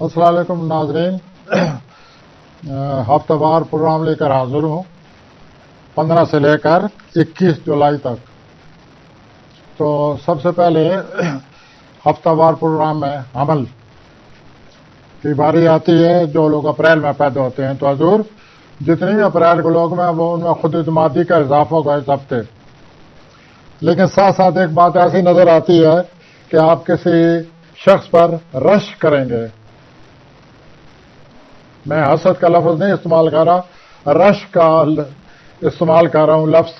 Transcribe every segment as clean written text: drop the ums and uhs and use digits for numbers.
السلام علیکم ناظرین، ہفتہ وار پروگرام لے کر حاضر ہوں 15 سے لے کر 21 جولائی تک۔ تو سب سے پہلے ہفتہ وار پروگرام میں حمل کی باری آتی ہے۔ جو لوگ اپریل میں پیدا ہوتے ہیں تو حضور جتنی بھی اپریل کے لوگ میں وہ ان میں خود اعتمادی کا اضافہ ہوگا اس ہفتے۔ لیکن ساتھ ساتھ ایک بات ایسی نظر آتی ہے کہ آپ کسی شخص پر رش کریں گے۔ میں حسد کا لفظ نہیں استعمال کر رہا، رش کا استعمال کر رہا ہوں لفظ۔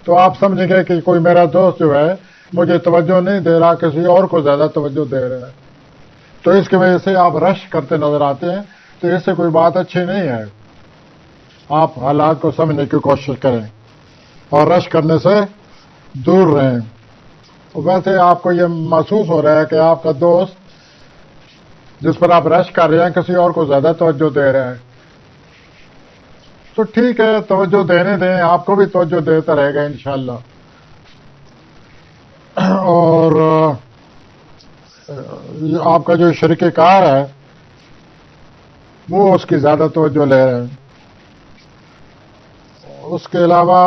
تو آپ سمجھیں گے کہ کوئی میرا دوست جو ہے مجھے توجہ نہیں دے رہا، کسی اور کو زیادہ توجہ دے رہا ہے، تو اس کی وجہ سے آپ رش کرتے نظر آتے ہیں۔ تو اس سے کوئی بات اچھی نہیں ہے۔ آپ حالات کو سمجھنے کی کوشش کریں اور رش کرنے سے دور رہیں۔ ویسے آپ کو یہ محسوس ہو رہا ہے کہ آپ کا دوست جس پر آپ رش کر رہے ہیں کسی اور کو زیادہ توجہ دے رہے ہیں، تو ٹھیک ہے، توجہ دینے دیں، آپ کو بھی توجہ دیتا رہے گا انشاءاللہ۔ اور آپ کا جو شریک کار ہے وہ اس کی زیادہ توجہ لے رہے ہیں۔ اس کے علاوہ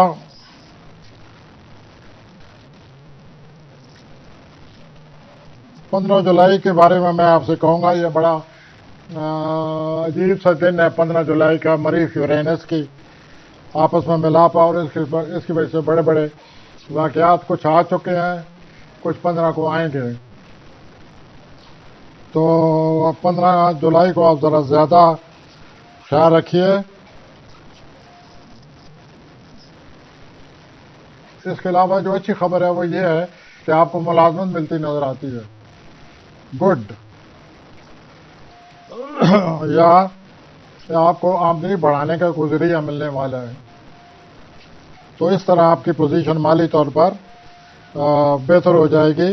15 جولائی کے بارے میں آپ سے کہوں گا، یہ بڑا عجیب سا دن ہے 15 جولائی کا۔ مریخ یورینس کی آپس میں ملاپ، اور اس کی وجہ سے بڑے بڑے واقعات کچھ آ چکے ہیں، کچھ 15 کو آئیں گے۔ تو 15 جولائی کو آپ ذرا زیادہ خیال رکھیے۔ اس کے علاوہ جو اچھی خبر ہے وہ یہ ہے کہ آپ کو ملازمت ملتی نظر آتی ہے، گڈ، یا آپ کو آمدنی بڑھانے کا کوئی ذریعہ ملنے والا ہے۔ تو اس طرح آپ کی پوزیشن مالی طور پر بہتر ہو جائے گی۔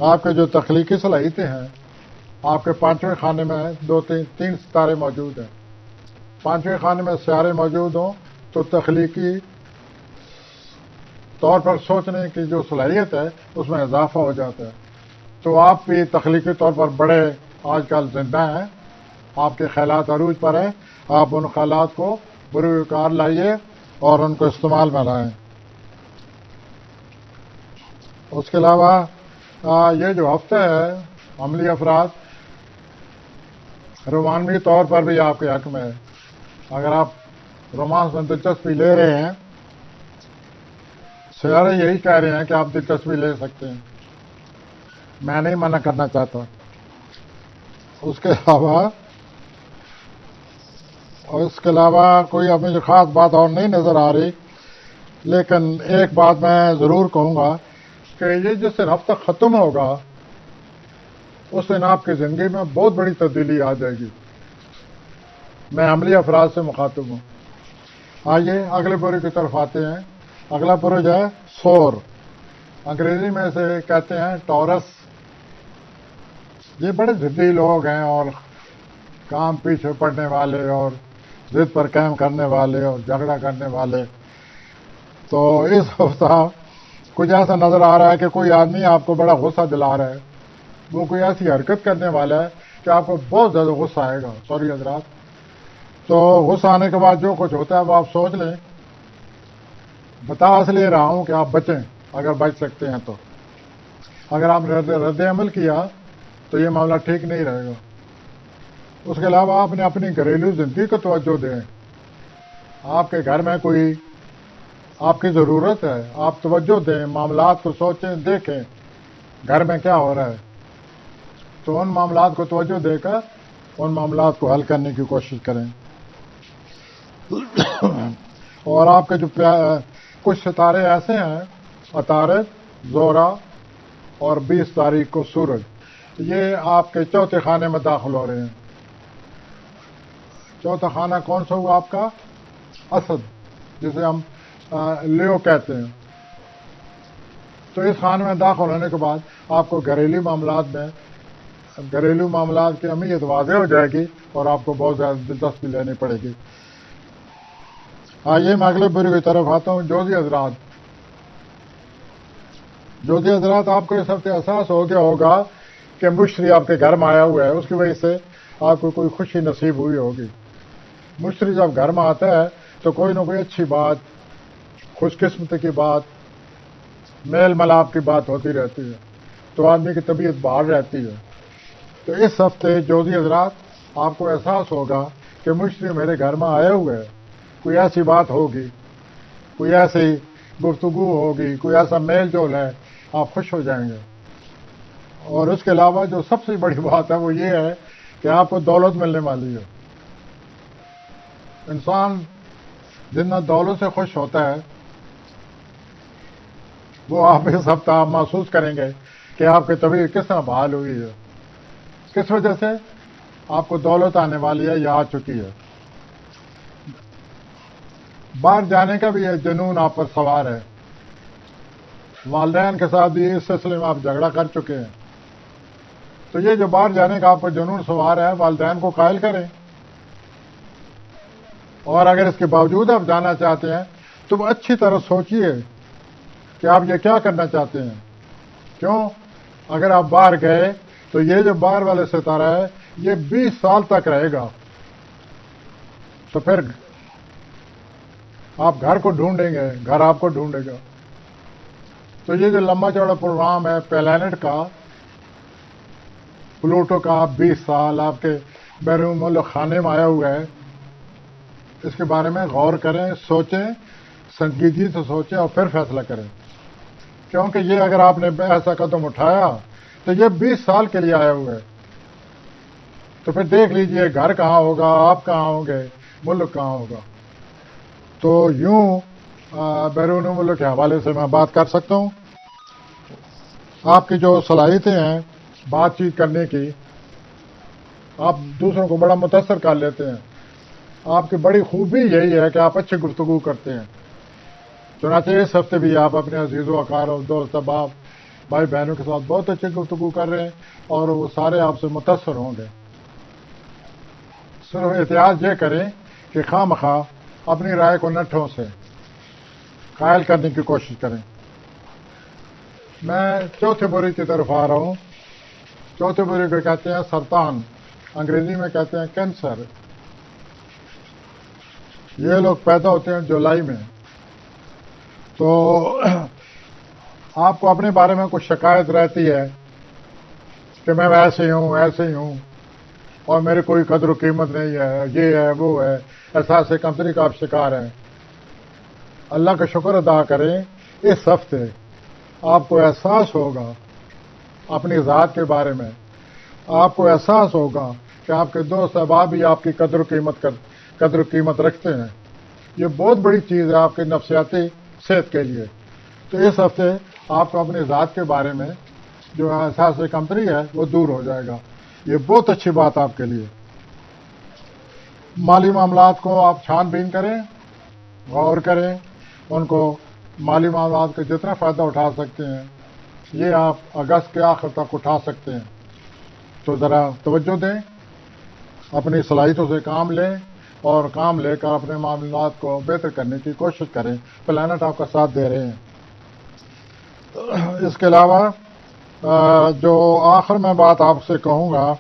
آپ کے جو تخلیقی صلاحیتیں ہیں، آپ کے 5ویں خانے میں 2-3 ستارے موجود ہیں۔ 5ویں خانے میں ستارے موجود ہوں تو تخلیقی طور پر سوچنے کی جو صلاحیت ہے اس میں اضافہ ہو جاتا ہے۔ تو آپ بھی تخلیقی طور پر بڑے آج کل زندہ ہیں، آپ کے خیالات عروج پر ہیں۔ آپ ان خیالات کو بروئے کار لائیے اور ان کو استعمال میں لائیں۔ اس کے علاوہ یہ جو ہفتہ ہے عملی افراد رومانوی طور پر بھی آپ کے حق میں ہے۔ اگر آپ رومانس میں دلچسپی لے رہے ہیں، سیارے یہی کہہ رہے ہیں کہ آپ دلچسپی لے سکتے ہیں، میں نہیں منع کرنا چاہتا۔ اس کے علاوہ کوئی اب مجھے خاص بات اور نہیں نظر آ رہی، لیکن ایک بات میں ضرور کہوں گا کہ یہ جس دن ہفتہ ختم ہوگا اس دن آپ کی زندگی میں بہت بڑی تبدیلی آ جائے گی۔ میں عملی افراد سے مخاطب ہوں۔ آئیے اگلے برج کی طرف آتے ہیں۔ اگلا برج ہے سور، انگریزی میں اسے کہتے ہیں ٹورس۔ یہ بڑے ضدی لوگ ہیں اور کام پیچھے پڑنے والے اور ضد پر قائم کرنے والے اور جھگڑا کرنے والے۔ تو اس ہفتہ کچھ ایسا نظر آ رہا ہے کہ کوئی آدمی آپ کو بڑا غصہ دلا رہا ہے، وہ کوئی ایسی حرکت کرنے والا ہے کہ آپ کو بہت زیادہ غصہ آئے گا۔ سوری حضرات، تو غصہ آنے کے بعد جو کچھ ہوتا ہے وہ آپ سوچ لیں۔ بتا اس لیے رہا ہوں کہ آپ بچیں اگر بچ سکتے ہیں تو۔ اگر آپ نے رد عمل کیا تو یہ معاملہ ٹھیک نہیں رہے گا۔ اس کے علاوہ آپ نے اپنی گھریلو زندگی کو توجہ دیں۔ آپ کے گھر میں کوئی آپ کی ضرورت ہے، آپ توجہ دیں، معاملات کو سوچیں، دیکھیں گھر میں کیا ہو رہا ہے، تو ان معاملات کو توجہ دے کر ان معاملات کو حل کرنے کی کوشش کریں۔ اور آپ کے جو کچھ ستارے ایسے ہیں، عطارد، زہرہ اور 20 تاریخ کو سورج، یہ آپ کے چوتھے خانے میں داخل ہو رہے ہیں۔ چوتھا خانہ کون سا ہوا آپ کا؟ اسد، جسے ہم لیو کہتے ہیں۔ تو اس خانے میں داخل ہونے کے بعد آپ کو گھریلو معاملات کی اہمیت واضح ہو جائے گی اور آپ کو بہت زیادہ دلچسپی لینی پڑے گی۔ آئیے میں اگلے برج کی طرف آتا ہوں، جوزی حضرات۔ جوزی حضرات، آپ کو اس ہفتے احساس ہو گیا ہوگا کہ مشتری آپ کے گھر میں آیا ہوا ہے، اس کی وجہ سے آپ کو کوئی خوشی نصیب ہوئی ہوگی۔ مشتری جب گھر میں آتا ہے تو کوئی نہ کوئی اچھی بات، خوش قسمتی کی بات، میل ملاپ کی بات ہوتی رہتی ہے، تو آدمی کی طبیعت باہر رہتی ہے۔ تو اس ہفتے جوزی حضرات آپ کو احساس ہوگا کہ مشتری میرے گھر میں آئے ہوئے ہے، کوئی ایسی بات ہوگی، کوئی ایسی گفتگو ہوگی، کوئی ایسا میل جول ہے، آپ خوش ہو جائیں گے۔ اور اس کے علاوہ جو سب سے بڑی بات ہے وہ یہ ہے کہ آپ کو دولت ملنے والی ہے۔ انسان جتنا دولت سے خوش ہوتا ہے وہ آپ اس ہفتہ آپ محسوس کریں گے کہ آپ کی طبیعت کس طرح بحال ہوئی ہے، کس وجہ سے آپ کو دولت آنے والی ہے یا آ چکی ہے۔ باہر جانے کا بھی ایک جنون آپ پر سوار ہے، والدین کے ساتھ بھی اس سلسلے میں آپ جھگڑا کر چکے ہیں، تو یہ جو باہر جانے کا آپ پر جنون سوار ہے والدین کو قائل کریں، اور اگر اس کے باوجود آپ جانا چاہتے ہیں تو اچھی طرح سوچئے کہ آپ یہ کیا کرنا چاہتے ہیں۔ کیوں؟ اگر آپ باہر گئے تو یہ جو باہر والے ستارہ ہے یہ 20 سال تک رہے گا، تو پھر آپ گھر کو ڈھونڈیں گے، گھر آپ کو ڈھونڈے گا۔ تو یہ جو لمبا چوڑا پروگرام ہے پلانٹ کا، پلوٹو کا، 20 سال آپ کے بیرون ملک خانے میں آیا ہوا ہے، اس کے بارے میں غور کریں، سوچیں، سنجیدگی سے سوچیں اور پھر فیصلہ کریں، کیونکہ یہ اگر آپ نے ایسا قدم اٹھایا تو یہ 20 سال کے لیے آیا ہوا ہے، تو پھر دیکھ لیجئے گھر کہاں ہوگا، آپ کہاں ہوں گے، ملک کہاں ہوگا۔ تو یوں بیرون ملک کے حوالے سے میں بات کر سکتا ہوں۔ آپ کی جو صلاحیتیں ہیں بات چیت کرنے کی، آپ دوسروں کو بڑا متاثر کر لیتے ہیں، آپ کی بڑی خوبی یہی ہے کہ آپ اچھی گفتگو کرتے ہیں۔ چنانچہ اس ہفتے بھی آپ اپنے عزیز و اقارب، دوست احباب، بھائی بہنوں کے ساتھ بہت اچھی گفتگو کر رہے ہیں اور وہ سارے آپ سے متاثر ہوں گے۔ صرف احتیاط یہ کریں کہ خواہ مخواہ اپنی رائے کو نٹھوں سے قائل کرنے کی کوشش کریں۔ میں چوتھے بری کی طرف آ رہا ہوں۔ چوتھے بری کو کہتے ہیں سرطان، انگریزی میں کہتے ہیں کینسر۔ یہ لوگ پیدا ہوتے ہیں جولائی میں۔ تو آپ کو اپنے بارے میں کچھ شکایت رہتی ہے کہ میں ایسے ہی ہوں، ایسے ہی ہوں، اور میرے کوئی قدر و قیمت نہیں ہے، یہ ہے وہ ہے، احساس کمتری کا آپ شکار ہیں۔ اللہ کا شکر ادا کریں، اس ہفتے آپ کو احساس ہوگا اپنی ذات کے بارے میں، آپ کو احساس ہوگا کہ آپ کے دوست احباب بھی آپ کی قدر و قیمت رکھتے ہیں۔ یہ بہت بڑی چیز ہے آپ کے نفسیاتی صحت کے لیے۔ تو اس ہفتے آپ کو اپنی ذات کے بارے میں جو احساس کمتری ہے وہ دور ہو جائے گا۔ یہ بہت اچھی بات آپ کے لیے۔ مالی معاملات کو آپ چھان بین کریں، غور کریں، ان کو مالی معاملات کا جتنا فائدہ اٹھا سکتے ہیں یہ آپ اگست کے آخر تک اٹھا سکتے ہیں۔ تو ذرا توجہ دیں، اپنی صلاحیتوں سے کام لیں اور کام لے کر اپنے معاملات کو بہتر کرنے کی کوشش کریں۔ پلانٹ آپ کا ساتھ دے رہے ہیں۔ اس کے علاوہ جو آخر میں بات آپ سے کہوں گا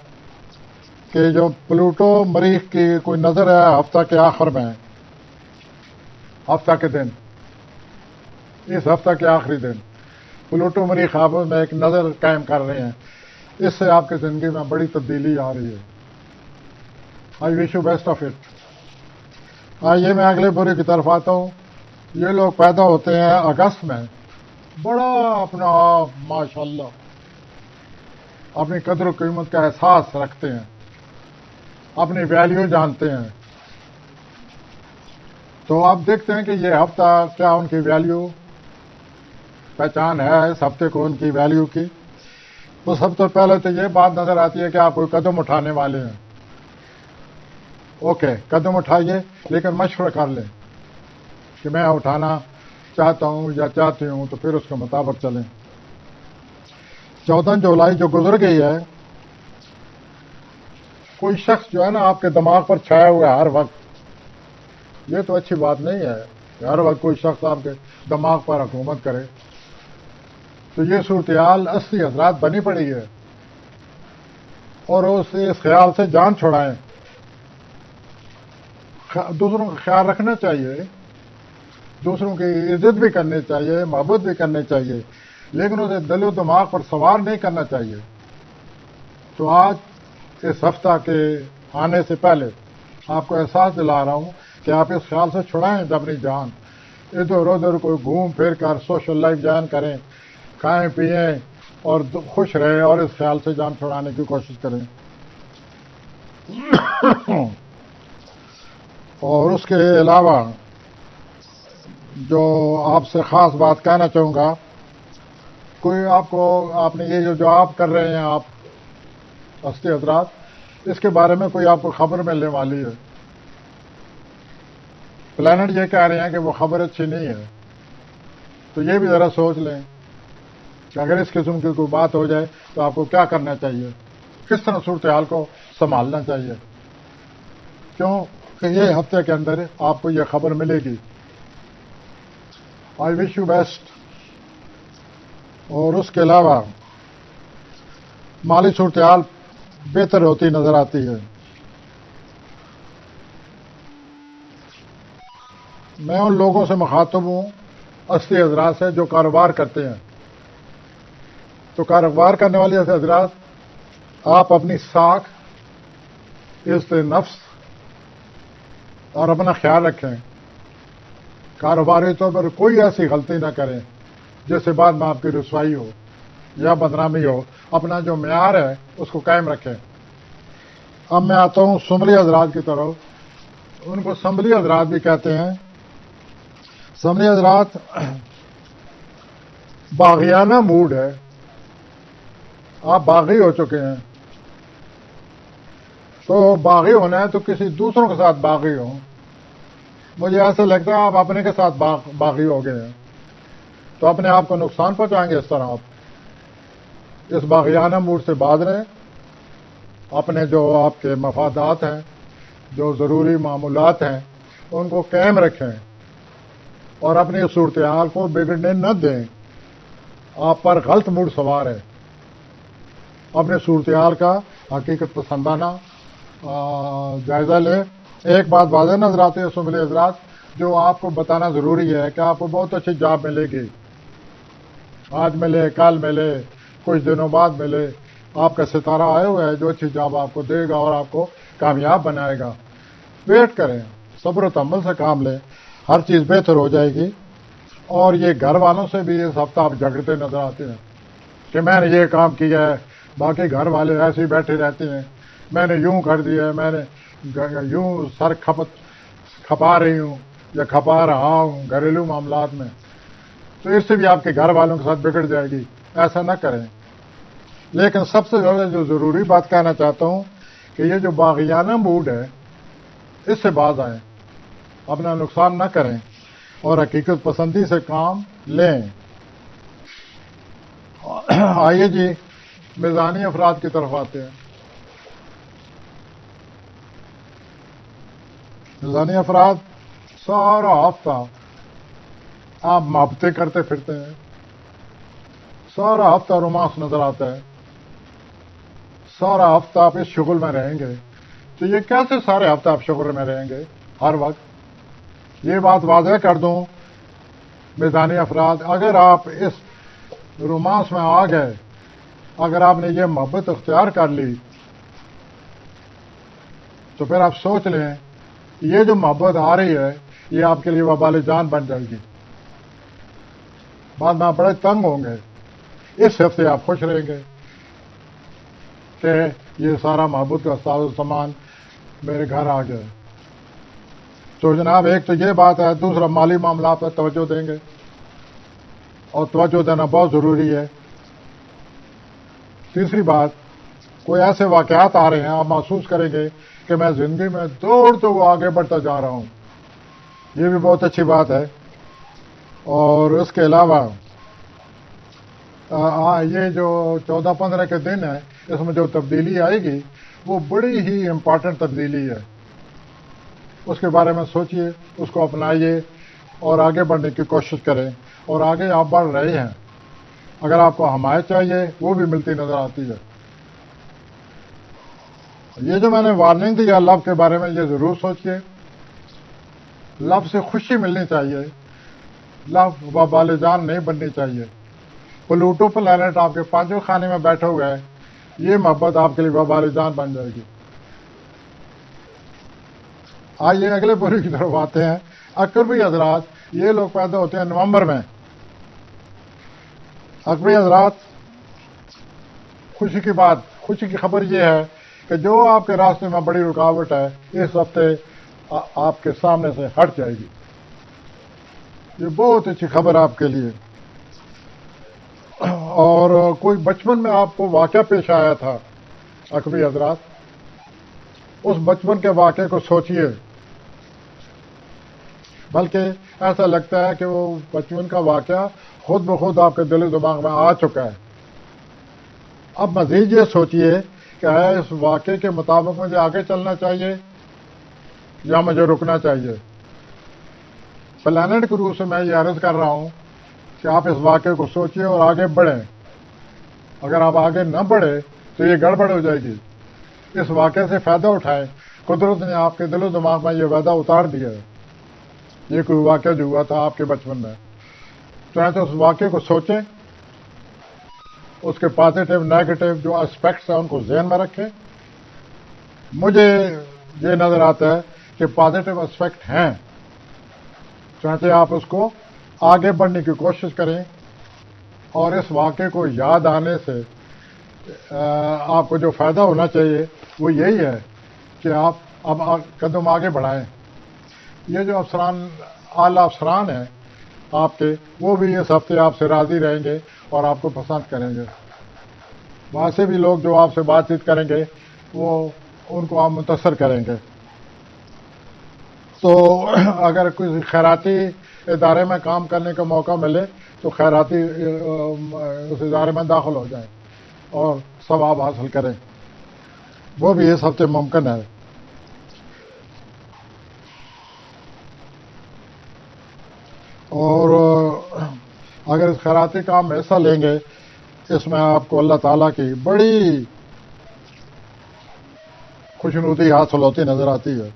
کہ جو پلوٹو مریخ کی کوئی نظر ہے ہفتہ کے آخر میں، ہفتہ کے دن، اس ہفتہ کے آخری دن پلوٹو مریخ آپس میں ایک نظر قائم کر رہے ہیں، اس سے آپ کی زندگی میں بڑی تبدیلی آ رہی ہے۔ I wish you best of it. آئیے میں اگلے برے کی طرف آتا ہوں۔ یہ لوگ پیدا ہوتے ہیں اگست میں، بڑا اپنا آپ ماشاءاللہ اپنی قدر و قیمت کا احساس رکھتے ہیں، اپنی ویلیو جانتے ہیں۔ تو آپ دیکھتے ہیں کہ یہ ہفتہ کیا ان کی ویلیو پہچان ہے اس ہفتے کو ان کی ویلیو کی۔ تو سب سے پہلے تو یہ بات نظر آتی ہے کہ آپ کوئی قدم اٹھانے والے ہیں۔ اوکے، قدم اٹھائیے، لیکن مشورہ کر لیں کہ میں اٹھانا چاہتا ہوں یا چاہتی ہوں، تو پھر اس کے مطابق چلیں۔ 14 جولائی جو گزر گئی ہے، کوئی شخص جو ہے نا آپ کے دماغ پر چھایا ہوا ہے ہر وقت، یہ تو اچھی بات نہیں ہے کہ ہر وقت کوئی شخص آپ کے دماغ پر حکومت کرے۔ تو یہ صورتحال 80 حضرات بنی پڑی ہے۔ اور اس خیال سے جان چھڑائیں. دوسروں کا خیال رکھنا چاہیے، دوسروں کی عزت بھی کرنی چاہیے، محبت بھی کرنی چاہیے، لیکن اسے دل و دماغ پر سوار نہیں کرنا چاہیے. تو آج اس ہفتہ کے آنے سے پہلے آپ کو احساس دلا رہا ہوں کہ آپ اس خیال سے چھڑائیں اپنی جان. ادھر ادھر کوئی گھوم پھر کر سوشل لائف جوائن کریں، کھائیں پیئیں اور خوش رہیں، اور اس خیال سے جان چھڑانے کی کوشش کریں. اور اس کے علاوہ جو آپ سے خاص بات کہنا چاہوں گا، کوئی آپ نے یہ جو آپ کر رہے ہیں آپ ہستی حضرات، اس کے بارے میں کوئی آپ کو خبر ملنے والی ہے. پلانٹ یہ کہہ رہے ہیں کہ وہ خبر اچھی نہیں ہے. تو یہ بھی ذرا سوچ لیں کہ اگر اس قسم کی کوئی بات ہو جائے تو آپ کو کیا کرنا چاہیے، کس طرح صورتحال کو سنبھالنا چاہیے. کیوں کہ یہ ہفتے کے اندر آپ کو یہ خبر ملے گی. آئی وش یو بیسٹ. اور اس کے علاوہ مالی صورتحال بہتر ہوتی نظر آتی ہے. میں ان لوگوں سے مخاطب ہوں، ہستی حضرات سے، جو کاروبار کرتے ہیں. تو کاروبار کرنے والے ایسے حضرات، آپ اپنی ساکھ، عزت نفس اور اپنا خیال رکھیں. کاروباری طور پر کوئی ایسی غلطی نہ کریں جس سے بعد میں آپ کی رسوائی ہو یا بدنامی ہو. اپنا جو معیار ہے اس کو قائم رکھیں. اب میں آتا ہوں سمبلی حضرات کی طرف. ان کو سمبلی حضرات بھی کہتے ہیں. سمبلی حضرات باغیانہ موڈ ہے. آپ باغی ہو چکے ہیں. تو باغی ہونا ہے تو کسی دوسروں کے ساتھ باغی ہوں. مجھے ایسا لگتا ہے آپ اپنے کے ساتھ باغی ہو گئے ہیں، تو اپنے آپ کو نقصان پہنچائیں گے. اس طرح آپ اس باغیانہ موڈ سے باز رہیں. اپنے جو آپ کے مفادات ہیں، جو ضروری معمولات ہیں، ان کو قائم رکھیں اور اپنی صورتحال کو بگڑنے نہ دیں. آپ پر غلط موڈ سوار ہے. اپنے صورتحال کا حقیقت پسندانہ جائزہ لیں. ایک بات واضح نظر آتی ہے سمبلی حضرات، جو آپ کو بتانا ضروری ہے کہ آپ کو بہت اچھی جاب ملے گی. آج ملے، کل ملے، کچھ دنوں بعد ملے. آپ کا ستارہ آئے ہوئے ہے جو اچھی جاب آپ کو دے گا اور آپ کو کامیاب بنائے گا. ویٹ کریں، صبر و تحمل سے کام لیں، ہر چیز بہتر ہو جائے گی. اور یہ گھر والوں سے بھی اس ہفتہ آپ جھگڑتے نظر آتے ہیں کہ میں نے یہ کام کیا ہے، باقی گھر والے ایسے ہی بیٹھے رہتے ہیں. میں نے یوں کر دیا ہے، میں نے یوں سر کھپا رہی ہوں یا کھپا رہا ہوں گھریلو معاملات میں. تو اس سے بھی آپ کے گھر والوں کے ساتھ بگڑ جائے گی. ایسا نہ کریں. لیکن سب سے زیادہ جو ضروری بات کہنا چاہتا ہوں کہ یہ جو باغیانہ موڈ ہے، اس سے باز آئیں، اپنا نقصان نہ کریں اور حقیقت پسندی سے کام لیں. آئیے جی میزانی افراد کی طرف آتے ہیں. میزانی افراد سارا ہفتہ آپ محبتیں کرتے پھرتے ہیں، سارا ہفتہ رومانس نظر آتا ہے، سارا ہفتہ آپ اس شغل میں رہیں گے. تو یہ کیسے سارے ہفتہ آپ شغل میں رہیں گے ہر وقت؟ یہ بات واضح کر دوں میزانی افراد، اگر آپ اس رومانس میں آ گئے، اگر آپ نے یہ محبت اختیار کر لی، تو پھر آپ سوچ لیں یہ جو محبت آ رہی ہے یہ آپ کے لیے وبال جان بن جائے گی. بعد میں آپ بڑے تنگ ہوں گے. اس ہفتے آپ خوش رہیں گے کہ یہ سارا محبت کا ساز و سامان میرے گھر آ گیا. تو جناب ایک تو یہ بات ہے. دوسرا مالی معاملات پر توجہ دیں گے، اور توجہ دینا بہت ضروری ہے. تیسری بات، کوئی ایسے واقعات آ رہے ہیں آپ محسوس کریں گے کہ میں زندگی میں دوڑتے ہوئے آگے بڑھتا جا رہا ہوں. یہ بھی بہت اچھی بات ہے. اور اس کے علاوہ یہ جو 14-15 کے دن ہے، اس میں جو تبدیلی آئے گی وہ بڑی ہی امپارٹنٹ تبدیلی ہے. اس کے بارے میں سوچئے، اس کو اپنائیے اور آگے بڑھنے کی کوشش کریں. اور آگے آپ بڑھ رہے ہیں. اگر آپ کو حمایت چاہیے وہ بھی ملتی نظر آتی ہے. یہ جو میں نے وارننگ دی ہے لو کے بارے میں، یہ ضرور سوچیے. لو سے خوشی ملنی چاہیے، لو وبال جان نہیں بننی چاہیے. پلوٹو پلانٹ آپ کے پانچوں خانے میں بیٹھے ہوئے ہیں، یہ محبت آپ کے لیے وبال جان بن جائے گی. آئیے اگلے بورے کی طرف آتے ہیں. اکبری حضرات، یہ لوگ پیدا ہوتے ہیں نومبر میں. اکبری حضرات، خوشی کی بات، خوشی کی خبر یہ ہے کہ جو آپ کے راستے میں بڑی رکاوٹ ہے اس ہفتے آپ کے سامنے سے ہٹ جائے گی. یہ بہت اچھی خبر آپ کے لیے. اور کوئی بچپن میں آپ کو واقعہ پیش آیا تھا اکبری حضرات، اس بچپن کے واقعے کو سوچئے. بلکہ ایسا لگتا ہے کہ وہ بچپن کا واقعہ خود بخود آپ کے دل و دماغ میں آ چکا ہے. اب مزید یہ سوچئے کہ اس واقعے کے مطابق مجھے آگے چلنا چاہیے یا مجھے رکنا چاہیے. پلانٹ گرو سے میں یہ عرض کر رہا ہوں کہ آپ اس واقعے کو سوچئے اور آگے بڑھیں. اگر آپ آگے نہ بڑھیں تو یہ گڑبڑ ہو جائے گی. اس واقعے سے فائدہ اٹھائیں. قدرت نے آپ کے دل و دماغ میں یہ وعدہ اتار دیا ہے. یہ کوئی واقعہ جو ہوا تھا آپ کے بچپن میں، تو اس واقعے کو سوچیں، اس کے پازیٹیو نیگیٹو جو اسپیکٹس ہیں ان کو ذہن میں رکھیں. مجھے یہ نظر آتا ہے کہ پازیٹیو اسپیکٹ ہیں، چاہتے آپ اس کو آگے بڑھنے کی کوشش کریں. اور اس واقعے کو یاد آنے سے آپ کو جو فائدہ ہونا چاہیے وہ یہی ہے کہ آپ اب قدم آگے بڑھائیں. یہ جو اعلیٰ افسران ہیں آپ کے، وہ بھی اس ہفتے آپ سے راضی رہیں گے اور آپ کو پسند کریں گے. وہاں سے بھی لوگ جو آپ سے بات چیت کریں گے وہ ان کو آپ متاثر کریں گے. تو اگر کوئی خیراتی ادارے میں کام کرنے کا موقع ملے تو خیراتی اس ادارے میں داخل ہو جائیں اور ثواب حاصل کریں. وہ بھی اس ہفتے ممکن ہے. اور اگر اس خیراتی کام میں حصہ لیں گے، اس میں آپ کو اللہ تعالیٰ کی بڑی خوشنودی حاصل ہوتی نظر آتی ہے.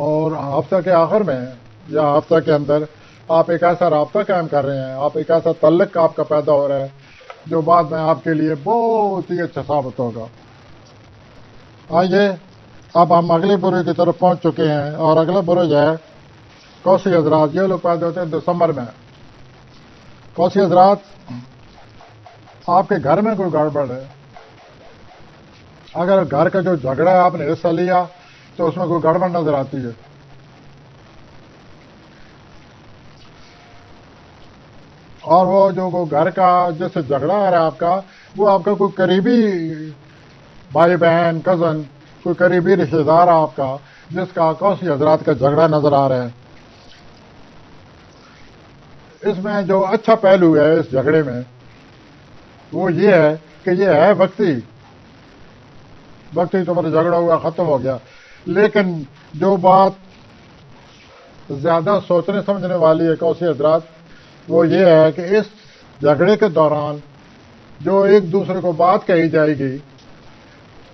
اور ہفتہ کے آخر میں یا ہفتہ کے اندر آپ ایک ایسا رابطہ قائم کر رہے ہیں، آپ ایک ایسا تعلق آپ کا پیدا ہو رہا ہے جو بعد میں آپ کے لیے بہت ہی اچھا ثابت ہوگا. آئیے اب ہم اگلے برے کی طرف پہنچ چکے ہیں. اور اگلا برا جو ہے کوسی حضرات، یہ لوگ پیدا ہوتے ہیں دسمبر میں. کوسی حضرات، آپ کے گھر میں کوئی گڑبڑ ہے، اگر گھر کا جو جھگڑا ہے آپ نے حصہ لیا تو اس میں کوئی گڑبڑ نظر آتی ہے. اور وہ جو گھر کا جس سے جھگڑا آ رہا ہے آپ کا، وہ آپ کا کوئی قریبی بھائی بہن کزن، کوئی قریبی رشتے دار آپ کا جس کا کوسی حضرات کا جھگڑا نظر آ رہا ہے. اس میں جو اچھا پہلو ہے اس جھگڑے میں وہ یہ ہے کہ یہ ہے وقتی تو جھگڑا ہوا ختم ہو گیا. لیکن جو بات زیادہ سوچنے سمجھنے والی ہے کوسی حضرات، وہ یہ ہے کہ اس جھگڑے کے دوران جو ایک دوسرے کو بات کہی جائے گی،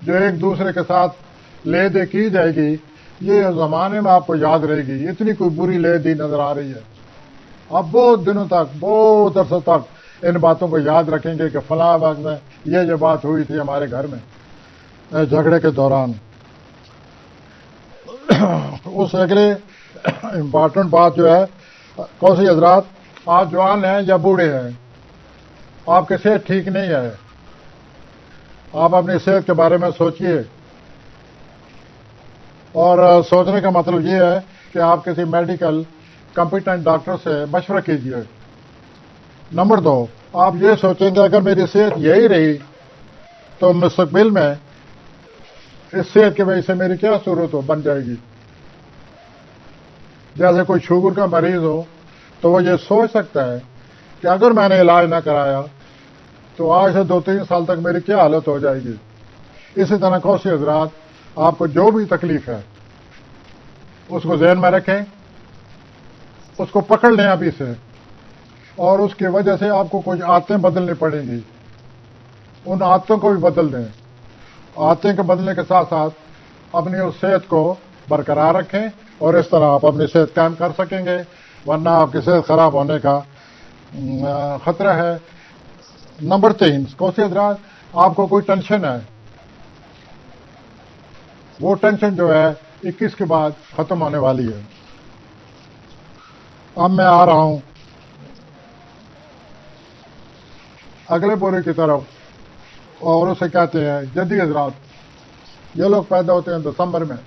جو ایک دوسرے کے ساتھ لے دے کی جائے گی، یہ زمانے میں آپ کو یاد رہے گی. اتنی کوئی بری لے دی نظر آ رہی ہے. آپ بہت دنوں تک، بہت عرصے تک ان باتوں کو یاد رکھیں گے کہ فلاں وقت میں یہ بات ہوئی تھی ہمارے گھر میں جھگڑے کے دوران. اس اگلے امپارٹنٹ بات جو ہے کوسی حضرات، آپ جوان ہیں یا بوڑھے ہیں، آپ کی صحت ٹھیک نہیں ہے، آپ اپنی صحت کے بارے میں سوچئے. اور سوچنے کا مطلب یہ ہے کہ آپ کسی میڈیکل کمپیٹنٹ ڈاکٹر سے مشورہ کیجیے. نمبر 2، آپ یہ سوچیں گے اگر میری صحت یہی رہی تو مستقبل میں اس صحت کی وجہ سے میری کیا صورت بن جائے گی. جیسے کوئی شوگر کا مریض ہو تو وہ یہ سوچ سکتا ہے کہ اگر میں نے علاج نہ کرایا تو آج سے 2-3 سال تک میری کیا حالت ہو جائے گی. اسی طرح کوسی حضرات، آپ کو جو بھی تکلیف ہے اس کو ذہن میں رکھیں، اس کو پکڑ لیں ابھی سے. اور اس کی وجہ سے آپ کو کچھ عادتیں بدلنی پڑیں گی. ان عادتوں کو بھی بدل دیں. عادتیں کے بدلنے کے ساتھ ساتھ اپنی اس صحت کو برقرار رکھیں اور اس طرح آپ اپنی صحت قائم کر سکیں گے. ورنہ آپ کی صحت خراب ہونے کا خطرہ ہے. نمبر 3، کوسی حضرات آپ کو کوئی ٹینشن ہے، وہ ٹینشن جو ہے 21 کے بعد ختم ہونے والی ہے. اب میں آ رہا ہوں اگلے بورے کی طرف، اور اسے کہتے ہیں جدی حضرات. یہ لوگ پیدا ہوتے ہیں دسمبر میں.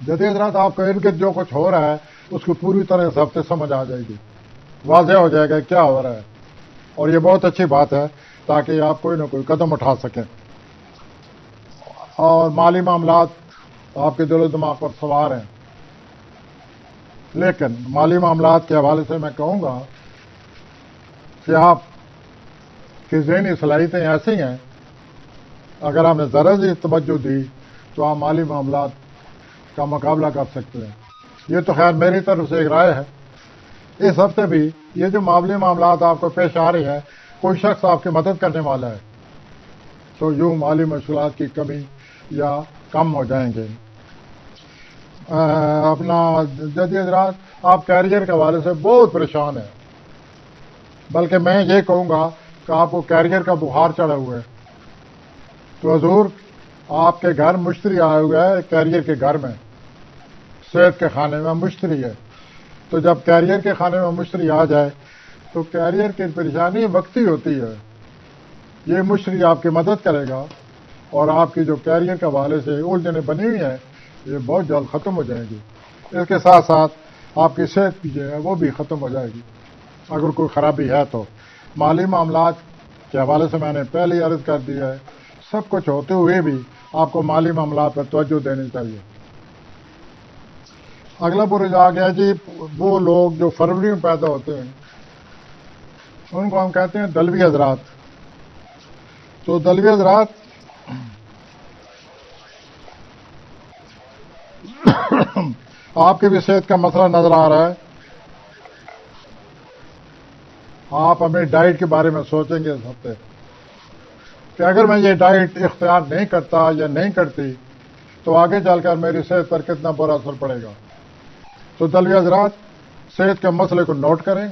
جدی حضرات آپ کا ارد گرد جو کچھ ہو رہا ہے اس کو پوری طرح سے ہفتے سمجھ آ جائے گی، واضح ہو جائے گا کیا ہو رہا ہے. اور یہ بہت اچھی بات ہے تاکہ آپ کوئی نہ کوئی قدم اٹھا سکیں. اور مالی معاملات آپ کے دل و دماغ پر سوار ہیں، لیکن مالی معاملات کے حوالے سے میں کہوں گا کہ آپ کی ذہنی صلاحیتیں ایسی ہیں، اگر آپ نے ذرا سی توجہ دی تو آپ مالی معاملات کا مقابلہ کر سکتے ہیں. یہ تو خیر میری طرف سے ایک رائے ہے. اس ہفتے بھی یہ جو مالی معاملات آپ کو پیش آ رہی ہیں، کوئی شخص آپ کی مدد کرنے والا ہے تو یوں مالی مشکلات کی کمی یا کم ہو جائیں گے. اپنا جدید حضرات آپ کیریئر کے حوالے سے بہت پریشان ہیں، بلکہ میں یہ کہوں گا کہ آپ کو کیریئر کا بخار چڑھا ہوا ہے. تو حضور آپ کے گھر مشتری آئے ہوئے ہے، کیریئر کے گھر میں، صحت کے خانے میں مشتری ہے. تو جب کیریئر کے خانے میں مشتری آ جائے تو کیریئر کی پریشانی وقتی ہوتی ہے. یہ مشتری آپ کی مدد کرے گا اور آپ کی جو کیریئر کے حوالے سے الجھنیں بنی ہوئی ہیں یہ بہت جلد ختم ہو جائیں گی. اس کے ساتھ ساتھ آپ کی صحت بھی جو ہے وہ بھی ختم ہو جائے گی اگر کوئی خرابی ہے تو. مالی معاملات کے حوالے سے میں نے پہلے ہی عرض کر دیا ہے، سب کچھ ہوتے ہوئے بھی آپ کو مالی معاملات پر توجہ دینی چاہیے. اگلا برج آ گیا جی، وہ لوگ جو فروری میں پیدا ہوتے ہیں ان کو ہم کہتے ہیں دلوی حضرات. تو دلوی حضرات آپ کی بھی صحت کا مسئلہ نظر آ رہا ہے. آپ اپنی ڈائٹ کے بارے میں سوچیں گے اس ہفتے کہ اگر میں یہ ڈائٹ اختیار نہیں کرتا یا نہیں کرتی تو آگے چل کر میری صحت پر کتنا برا اثر پڑے گا. تو دلوی حضرات صحت کے مسئلے کو نوٹ کریں،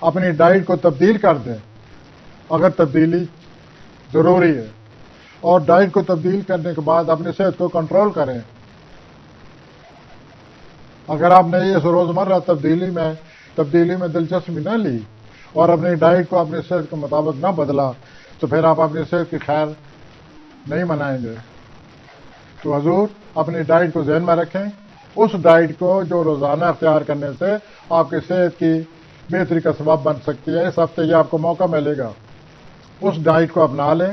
اپنی ڈائٹ کو تبدیل کر دیں اگر تبدیلی ضروری ہے، اور ڈائٹ کو تبدیل کرنے کے بعد اپنی صحت کو کنٹرول کریں. اگر آپ نے اس روزمرہ تبدیلی میں دلچسپی نہ لی اور اپنی ڈائٹ کو اپنی صحت کے مطابق نہ بدلا تو پھر آپ اپنی صحت کی خیر نہیں منائیں گے. تو حضور اپنی ڈائٹ کو ذہن میں رکھیں، اس ڈائٹ کو جو روزانہ اختیار کرنے سے آپ کی صحت کی بہتری کا سبب بن سکتی ہے. اس ہفتے یہ آپ کو موقع ملے گا، اس ڈائٹ کو اپنا لیں،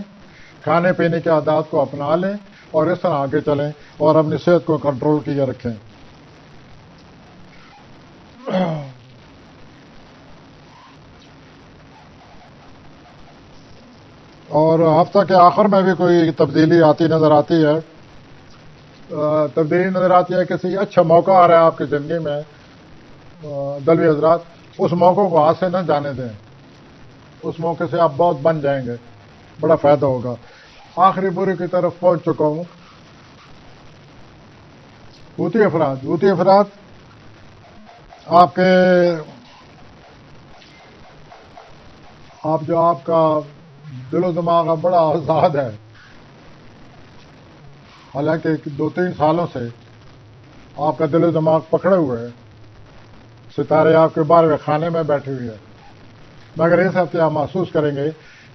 کھانے پینے کے عادات کو اپنا لیں اور اس طرح آگے چلیں اور اپنی صحت کو کنٹرول کیے رکھیں. اور ہفتہ کے آخر میں بھی کوئی تبدیلی آتی نظر آتی ہے. تبدیلی نظر آتی ہے، کسی اچھا موقع آ رہا ہے آپ کی زندگی میں. دلوی حضرات اس موقع کو ہاتھ سے نہ جانے دیں، اس موقع سے آپ بہت بن جائیں گے، بڑا فائدہ ہوگا. آخری بری کی طرف پہنچ چکا ہوں. ہوتی افراد آپ کا دل و دماغ بڑا آزاد ہے، حالانکہ 2-3 سالوں سے آپ کا دل و دماغ پکڑے ہوئے ہے، ستارے آپ کے 12ویں خانے میں بیٹھے ہوئے ہیں. مگر اس ہفتے آپ محسوس کریں گے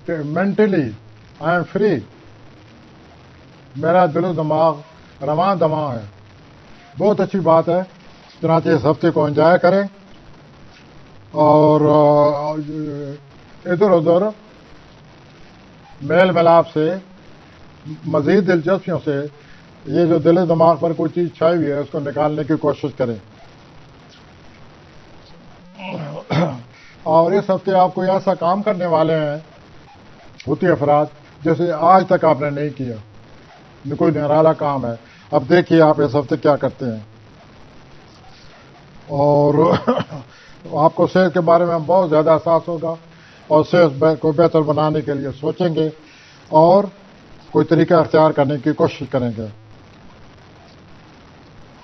کہ مینٹلی آئی ایم فری، میرا دل و دماغ رواں دواں ہے. بہت اچھی بات ہے. چنانچہ اس ہفتے کو انجوائے کریں اور ادھر ادھر میل ملاپ سے، مزید دلچسپیوں سے یہ جو دل و دماغ پر کوئی چیز چھائی ہوئی ہے اس کو نکالنے کی کوشش کریں. اور اس ہفتے آپ کوئی ایسا کام کرنے والے ہیں ہوتی افراد جیسے آج تک آپ نے نہیں کیا، کوئی نرالا کام ہے. اب دیکھیے آپ اس ہفتے کیا کرتے ہیں. اور آپ کو صحت کے بارے میں بہت زیادہ احساس ہوگا اور صحت کو بہتر بنانے کے لیے سوچیں گے اور کوئی طریقہ اختیار کرنے کی کوشش کریں گے.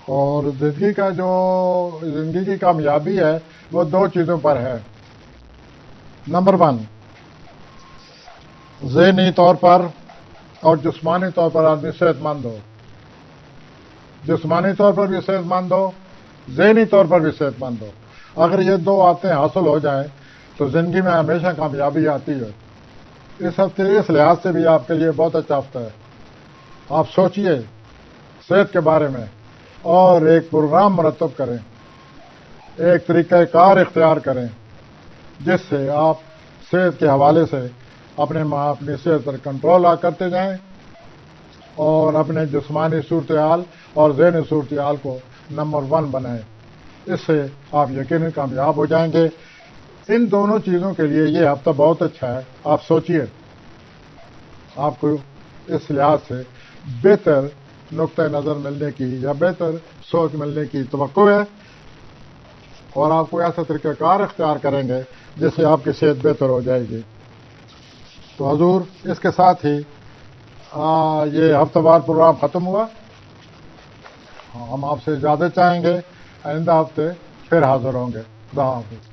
اور زندگی کی کامیابی ہے وہ دو چیزوں پر ہے. نمبر 1، ذہنی طور پر اور جسمانی طور پر آدمی صحت مند ہو. جسمانی طور پر بھی صحت مند ہو، ذہنی طور پر بھی صحت مند ہو. اگر یہ دو باتیں حاصل ہو جائیں تو زندگی میں ہمیشہ کامیابی آتی ہے. اس ہفتے اس لحاظ سے بھی آپ کے لیے بہت اچھا ہفتہ ہے. آپ سوچئے صحت کے بارے میں اور ایک پروگرام مرتب کریں، ایک طریقہ کار اختیار کریں جس سے آپ صحت کے حوالے سے اپنی صحت پر کنٹرول کرتے جائیں اور اپنے جسمانی صورتحال اور ذہنی صورتحال کو نمبر 1 بنائیں. اس سے آپ یقیناً کامیاب ہو جائیں گے. ان دونوں چیزوں کے لیے یہ ہفتہ بہت اچھا ہے. آپ سوچئے آپ کو اس لحاظ سے بہتر نقطہ نظر ملنے کی یا بہتر سوچ ملنے کی توقع ہے اور آپ کو ایسا طریقہ کار اختیار کریں گے جس سے آپ کی صحت بہتر ہو جائے گی. تو حضور اس کے ساتھ ہی یہ ہفتہ وار پروگرام ختم ہوا. ہم آپ سے اجازت چاہیں گے، آئندہ ہفتے پھر حاضر ہوں گے. خدا حافظ.